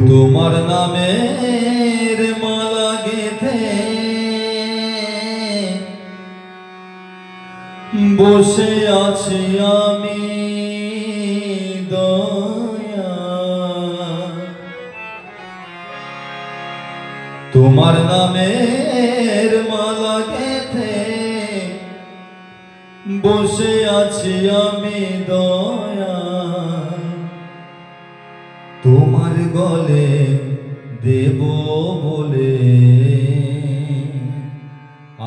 তোমার নামের মালা গেঁথে বসে আছি আমি দয়া। তোমার নামের মালা গেঁথে বসে আছি আমি দয়া। তোমার গলে দেব বলে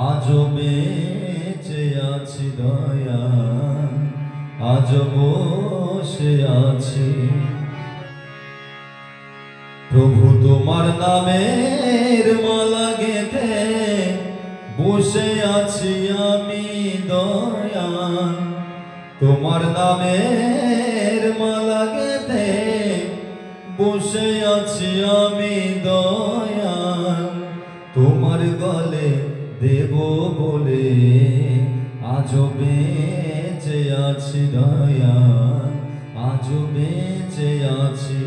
আজও বেঁচে আছি দয়া, আজ বসে আছি। প্রভু তোমার নামের মালা গেঁথে বসে আছি আমি দয়া। তোমার নামের মালা গেঁথে বসে আছি আমি দয়া। তোমার গলে দেব বলে আজও বেঁচে আছি দয়া, আজও বেঁচে আছি।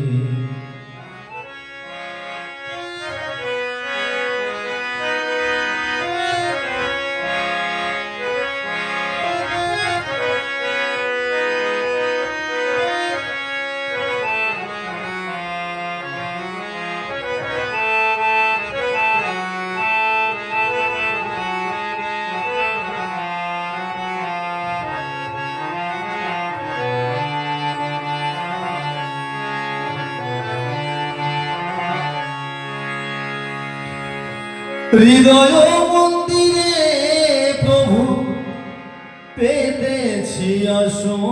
হৃদয় মন্দিরে প্রভু পেতেছি আসন,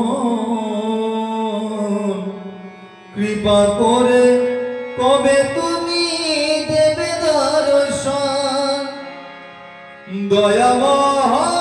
কৃপা করে কবে তুমি দেবে দর্শন। দয়াময়